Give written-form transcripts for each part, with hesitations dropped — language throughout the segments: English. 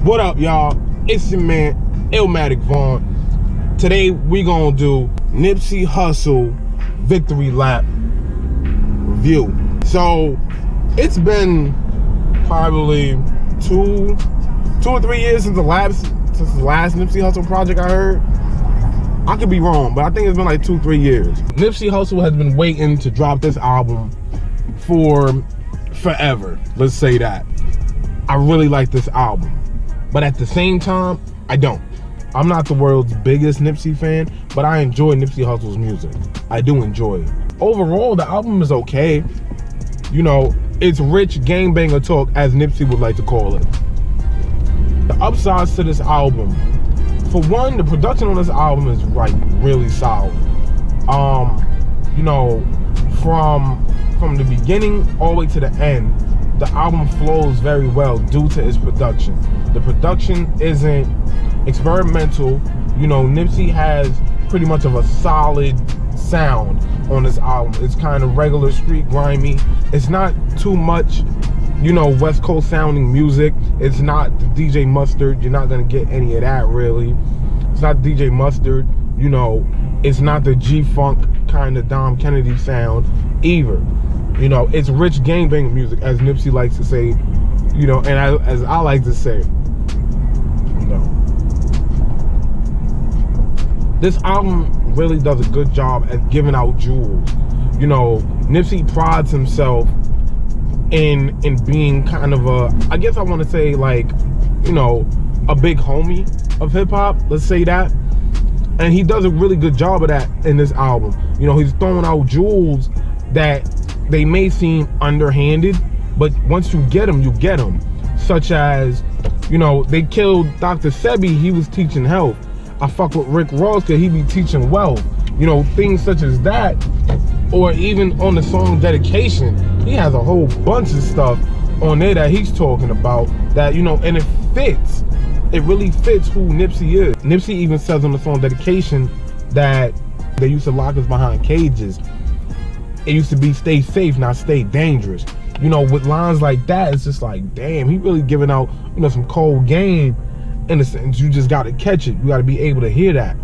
What up, y'all? It's your man, IllmaticVon. Today, we gonna do Nipsey Hussle Victory Lap review. So, it's been probably two or 3 years since the last Nipsey Hussle project I heard. I could be wrong, but I think it's been like 2-3 years. Nipsey Hussle has been waiting to drop this album for forever. Let's say that. I really like this album, but at the same time, I don't. I'm not the world's biggest Nipsey fan, but I enjoy Nipsey Hussle's music. I do enjoy it. Overall, the album is okay. You know, it's rich gangbanger talk, as Nipsey would like to call it. The upsides to this album, for one, the production on this album is like really solid. You know, from the beginning all the way to the end, the album flows very well due to its production. The production isn't experimental. You know, Nipsey has pretty much of a solid sound on this album. It's kind of regular street grimy. It's not too much, you know, West Coast sounding music. It's not the DJ Mustard. You're not gonna get any of that really. It's not DJ Mustard. You know, it's not the G-Funk kind of Dom Kennedy sound either. You know, it's rich gangbang music, as Nipsey likes to say, you know, and as I like to say, you know. This album really does a good job at giving out jewels. You know, Nipsey prides himself in being kind of a, I guess I want to say like, you know, a big homie of hip hop, let's say that. And he does a really good job of that in this album. You know, he's throwing out jewels that they may seem underhanded, but once you get them, you get them. Such as, you know, they killed Dr. Sebi, he was teaching health. I fuck with Rick Ross because he be teaching wealth. You know, things such as that. Or even on the song Dedication, he has a whole bunch of stuff on there that he's talking about that, you know, and it fits. It really fits who Nipsey is. Nipsey even says on the song Dedication that they used to lock us behind cages. It used to be stay safe, not stay dangerous. You know, with lines like that, it's just like, damn, he really giving out, you know, some cold game in a sense. You just gotta catch it. You gotta be able to hear that.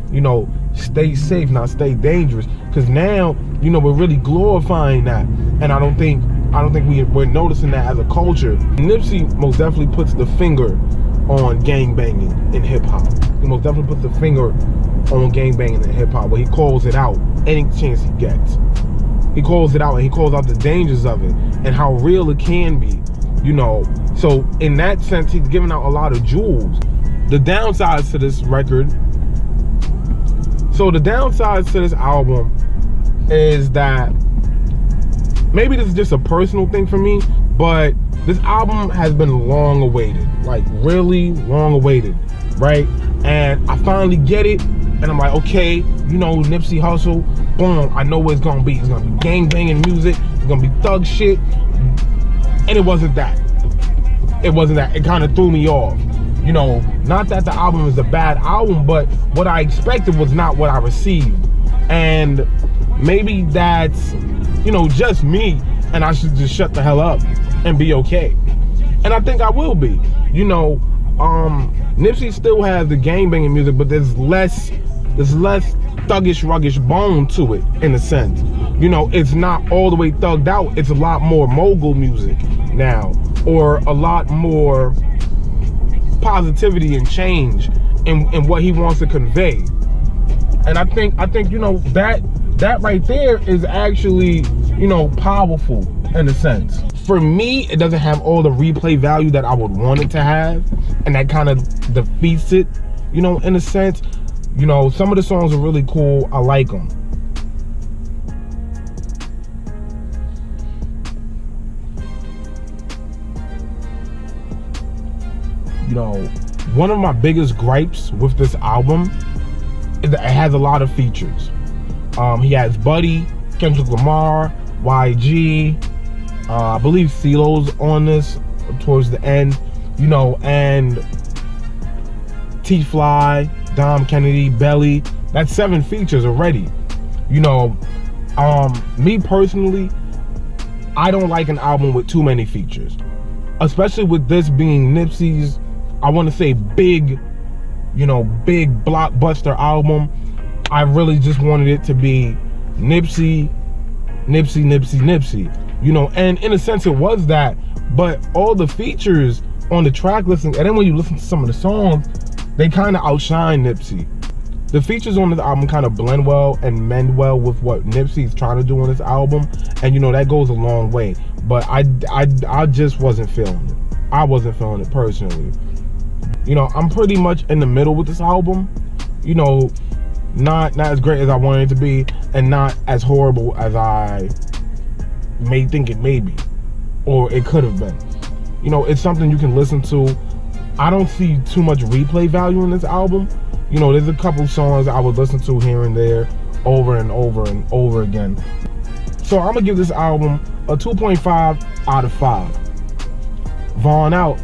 You know, stay safe, not stay dangerous. Because now, you know, we're really glorifying that. And I don't think we're noticing that as a culture. Nipsey most definitely puts the finger on gangbanging in hip hop. He most definitely puts the finger on gangbanging in hip hop, where he calls it out any chance he gets. He calls it out, and he calls out the dangers of it and how real it can be, you know. So in that sense, he's giving out a lot of jewels. The downsides to this record, so the downsides to this album is that, maybe this is just a personal thing for me, but this album has been long awaited, like really long awaited, right? And I finally get it, and I'm like, okay, you know, Nipsey Hussle, boom, I know what it's gonna be. It's gonna be gangbanging music, it's gonna be thug shit, and it wasn't that. It wasn't that. It kind of threw me off. You know, not that the album is a bad album, but what I expected was not what I received. And maybe that's, you know, just me, and I should just shut the hell up and be okay. And I think I will be. You know, Nipsey still has the gangbanging music, but there's less thuggish, ruggish bone to it, in a sense. You know, it's not all the way thugged out. It's a lot more mogul music now, or a lot more positivity and change in what he wants to convey. And I think you know, that right there is actually, you know, powerful in a sense. For me, it doesn't have all the replay value that I would want it to have, and that kind of defeats it, you know, in a sense. You know, some of the songs are really cool. I like them. You know, one of my biggest gripes with this album is that it has a lot of features. He has Buddy, Kendrick Lamar, YG, I believe CeeLo's on this towards the end, you know, and T-Fly, Dom Kennedy, Belly. That's 7 features already. You know, me personally, I don't like an album with too many features, especially with this being Nipsey's I want to say big, you know, big blockbuster album. I really just wanted it to be Nipsey, you know, and in a sense it was that, but all the features on the track listing, and then when you listen to some of the songs, they kind of outshine Nipsey. The features on this album kind of blend well and mend well with what Nipsey's trying to do on this album, and you know, that goes a long way. But I just wasn't feeling it. I wasn't feeling it personally. You know, I'm pretty much in the middle with this album. You know, not as great as I wanted it to be, and not as horrible as I may think it may be, or it could have been. You know, it's something you can listen to. I don't see too much replay value in this album. You know, there's a couple songs I would listen to here and there over and over and over again. So I'm gonna give this album a 2.5 out of 5. Von out.